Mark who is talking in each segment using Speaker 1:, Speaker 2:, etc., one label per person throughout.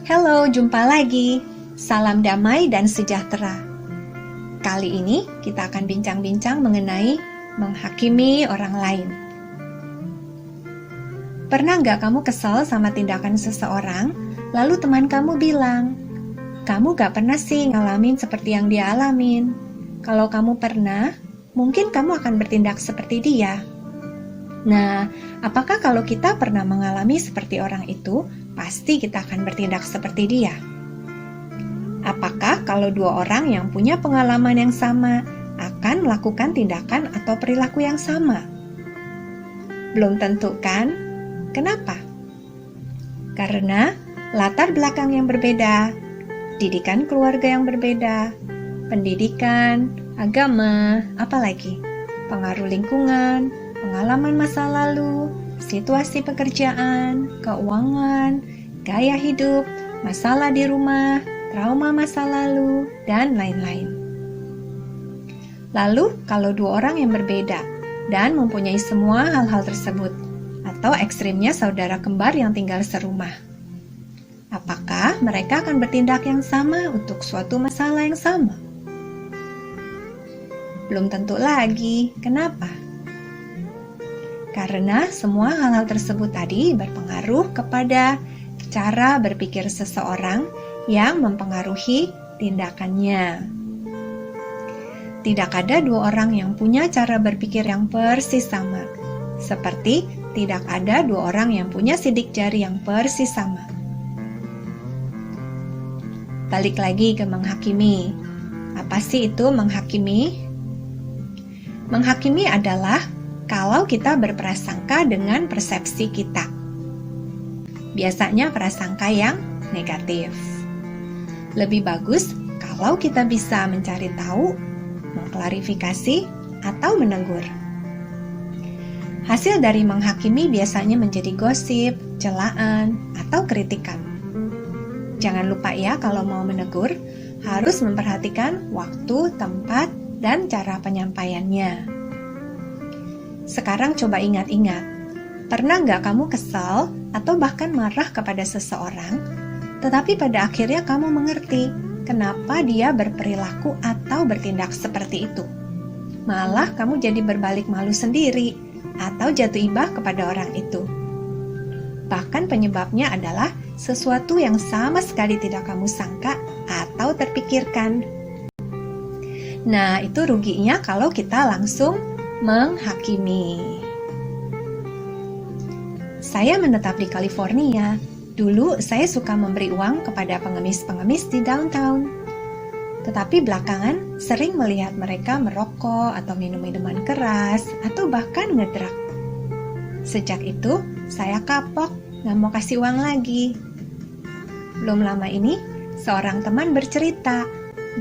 Speaker 1: Halo, jumpa lagi. Salam damai dan sejahtera. Kali ini kita akan bincang-bincang mengenai menghakimi orang lain. Pernah nggak kamu kesal sama tindakan seseorang, lalu teman kamu bilang, kamu nggak pernah sih ngalamin seperti yang dia alamin. Kalau kamu pernah, mungkin kamu akan bertindak seperti dia. Nah, apakah kalau kita pernah mengalami seperti orang itu, pasti kita akan bertindak seperti dia? Apakah kalau dua orang yang punya pengalaman yang sama akan melakukan tindakan atau perilaku yang sama? Belum tentu kan? Kenapa? Karena latar belakang yang berbeda, didikan keluarga yang berbeda, pendidikan, agama, apalagi pengaruh lingkungan, pengalaman masa lalu, situasi pekerjaan, keuangan, gaya hidup, masalah di rumah, trauma masa lalu, dan lain-lain. Lalu, kalau dua orang yang berbeda dan mempunyai semua hal-hal tersebut, atau ekstrimnya saudara kembar yang tinggal serumah, apakah mereka akan bertindak yang sama untuk suatu masalah yang sama? Belum tentu lagi. Kenapa? Karena semua hal-hal tersebut tadi berpengaruh kepada cara berpikir seseorang yang mempengaruhi tindakannya. Tidak ada dua orang yang punya cara berpikir yang persis sama, seperti tidak ada dua orang yang punya sidik jari yang persis sama. Balik lagi ke menghakimi. Apa sih itu menghakimi? Menghakimi adalah kalau kita berprasangka dengan persepsi kita. Biasanya prasangka yang negatif. Lebih bagus kalau kita bisa mencari tahu, mengklarifikasi, atau menegur. Hasil dari menghakimi biasanya menjadi gosip, celaan, atau kritikan. Jangan lupa ya, kalau mau menegur, harus memperhatikan waktu, tempat, dan cara penyampaiannya. Sekarang coba ingat-ingat, pernah nggak kamu kesal atau bahkan marah kepada seseorang, tetapi pada akhirnya kamu mengerti kenapa dia berperilaku atau bertindak seperti itu. Malah kamu jadi berbalik malu sendiri atau jatuh ibah kepada orang itu. Bahkan penyebabnya adalah sesuatu yang sama sekali tidak kamu sangka atau terpikirkan. Nah, itu ruginya kalau kita langsung menghakimi. Saya menetap di California. Dulu saya suka memberi uang kepada pengemis-pengemis di downtown. Tetapi belakangan sering melihat mereka merokok atau minum minuman keras atau bahkan ngedrak. Sejak itu saya kapok, gak mau kasih uang lagi. Belum lama ini seorang teman bercerita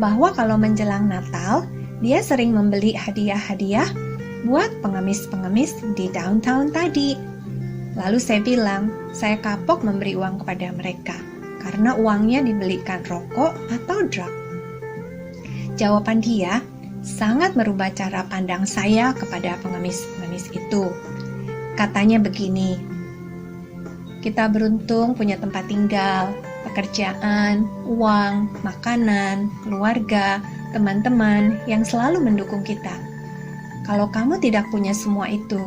Speaker 1: bahwa kalau menjelang Natal dia sering membeli hadiah-hadiah buat pengemis-pengemis di downtown tadi. Lalu saya bilang, saya kapok memberi uang kepada mereka karena uangnya dibelikan rokok atau drug. Jawaban dia sangat merubah cara pandang saya kepada pengemis-pengemis itu. Katanya begini, kita beruntung punya tempat tinggal, pekerjaan, uang, makanan, keluarga, teman-teman yang selalu mendukung kita. Kalau kamu tidak punya semua itu,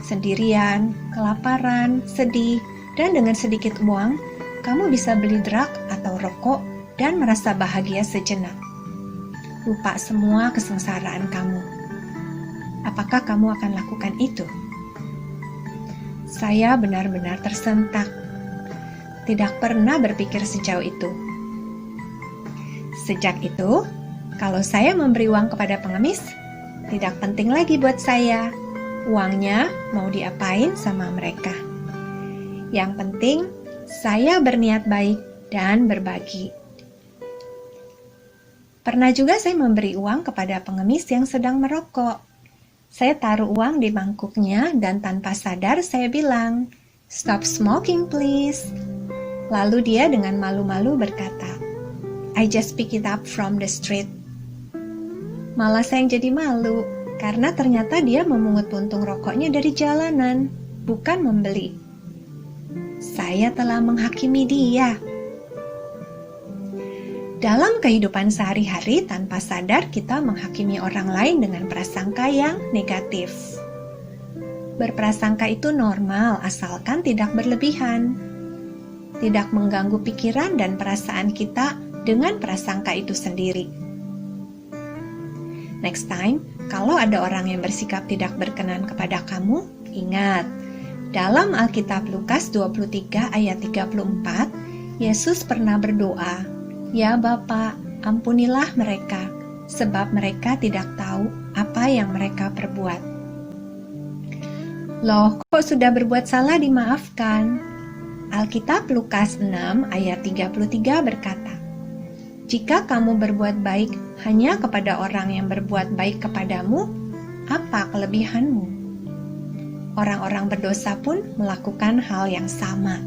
Speaker 1: sendirian, kelaparan, sedih, dan dengan sedikit uang, kamu bisa beli drug atau rokok dan merasa bahagia sejenak. Lupa semua kesengsaraan kamu. Apakah kamu akan lakukan itu? Saya benar-benar tersentak. Tidak pernah berpikir sejauh itu. Sejak itu, kalau saya memberi uang kepada pengemis, tidak penting lagi buat saya. Uangnya mau diapain sama mereka. Yang penting, saya berniat baik dan berbagi. Pernah juga saya memberi uang kepada pengemis yang sedang merokok. Saya taruh uang di mangkuknya dan tanpa sadar saya bilang, "Stop smoking please." Lalu dia dengan malu-malu berkata, "I just pick it up from the street." Malah saya yang jadi malu, karena ternyata dia memungut puntung rokoknya dari jalanan, bukan membeli. Saya telah menghakimi dia. Dalam kehidupan sehari-hari, tanpa sadar kita menghakimi orang lain dengan prasangka yang negatif. Berprasangka itu normal, asalkan tidak berlebihan. Tidak mengganggu pikiran dan perasaan kita dengan prasangka itu sendiri. Next time, kalau ada orang yang bersikap tidak berkenan kepada kamu, ingat, dalam Alkitab Lukas 23 ayat 34, Yesus pernah berdoa, "Ya Bapa, ampunilah mereka, sebab mereka tidak tahu apa yang mereka perbuat." Loh, kok sudah berbuat salah dimaafkan? Alkitab Lukas 6 ayat 33 berkata, "Jika kamu berbuat baik hanya kepada orang yang berbuat baik kepadamu, apa kelebihanmu? Orang-orang berdosa pun melakukan hal yang sama."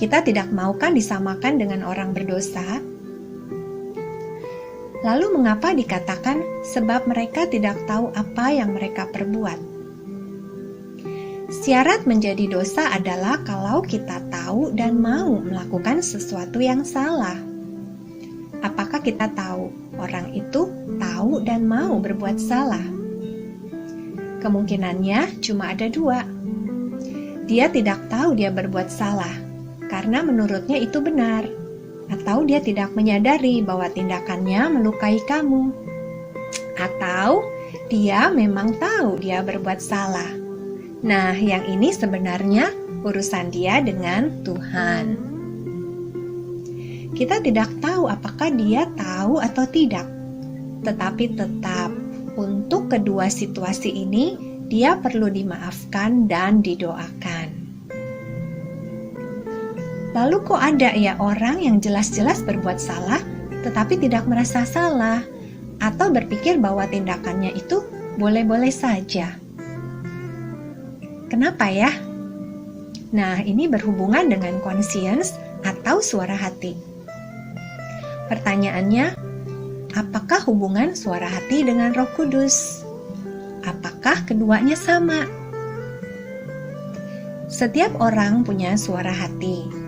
Speaker 1: Kita tidak mau kan disamakan dengan orang berdosa? Lalu mengapa dikatakan sebab mereka tidak tahu apa yang mereka perbuat? Syarat menjadi dosa adalah kalau kita tahu dan mau melakukan sesuatu yang salah. Apakah kita tahu orang itu tahu dan mau berbuat salah? Kemungkinannya cuma ada dua. Dia tidak tahu dia berbuat salah, karena menurutnya itu benar, atau dia tidak menyadari bahwa tindakannya melukai kamu, atau dia memang tahu dia berbuat salah. Nah, yang ini sebenarnya urusan dia dengan Tuhan. Kita tidak tahu apakah dia tahu atau tidak, tetapi tetap untuk kedua situasi ini dia perlu dimaafkan dan didoakan. Lalu kok ada ya orang yang jelas-jelas berbuat salah tetapi tidak merasa salah atau berpikir bahwa tindakannya itu boleh-boleh saja? Kenapa ya? Nah, ini berhubungan dengan conscience atau suara hati. Pertanyaannya, apakah hubungan suara hati dengan Roh Kudus? Apakah keduanya sama? Setiap orang punya suara hati.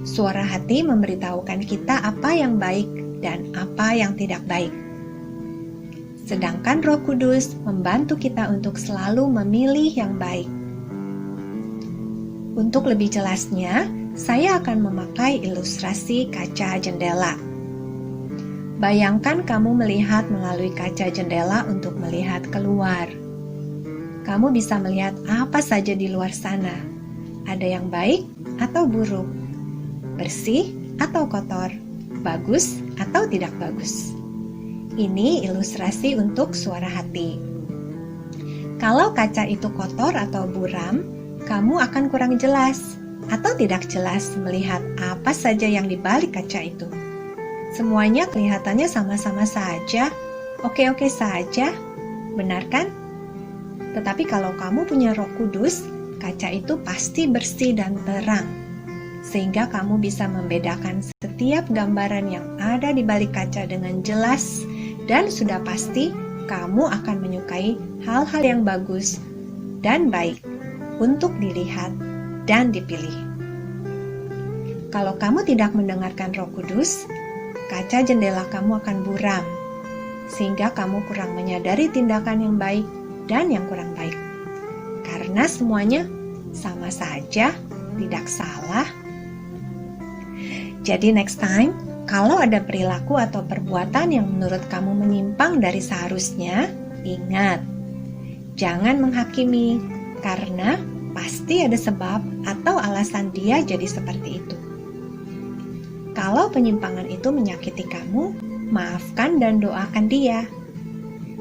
Speaker 1: Suara hati memberitahukan kita apa yang baik dan apa yang tidak baik. Sedangkan Roh Kudus membantu kita untuk selalu memilih yang baik. Untuk lebih jelasnya, saya akan memakai ilustrasi kaca jendela. Bayangkan kamu melihat melalui kaca jendela untuk melihat keluar. Kamu bisa melihat apa saja di luar sana. Ada yang baik atau buruk, bersih atau kotor, bagus atau tidak bagus. Ini ilustrasi untuk suara hati. Kalau kaca itu kotor atau buram, kamu akan kurang jelas atau tidak jelas melihat apa saja yang di balik kaca itu. Semuanya kelihatannya sama-sama saja, oke-oke saja, benar kan? Tetapi kalau kamu punya Roh Kudus, kaca itu pasti bersih dan terang, sehingga kamu bisa membedakan setiap gambaran yang ada di balik kaca dengan jelas. Dan sudah pasti kamu akan menyukai hal-hal yang bagus dan baik untuk dilihat dan dipilih. Kalau kamu tidak mendengarkan Roh Kudus, kaca jendela kamu akan buram, sehingga kamu kurang menyadari tindakan yang baik dan yang kurang baik. Karena semuanya sama saja, tidak salah. Jadi next time, kalau ada perilaku atau perbuatan yang menurut kamu menyimpang dari seharusnya, ingat, jangan menghakimi, karena pasti ada sebab atau alasan dia jadi seperti itu. Kalau penyimpangan itu menyakiti kamu, maafkan dan doakan dia.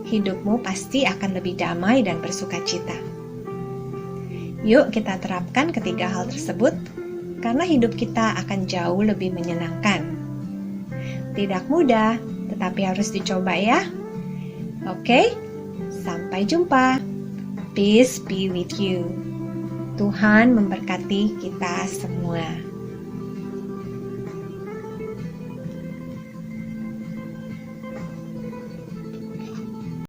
Speaker 1: Hidupmu pasti akan lebih damai dan bersukacita. Yuk kita terapkan ketiga hal tersebut, karena hidup kita akan jauh lebih menyenangkan. Tidak mudah, tetapi harus dicoba ya. Oke, sampai jumpa. Peace be with you. Tuhan memberkati kita semua.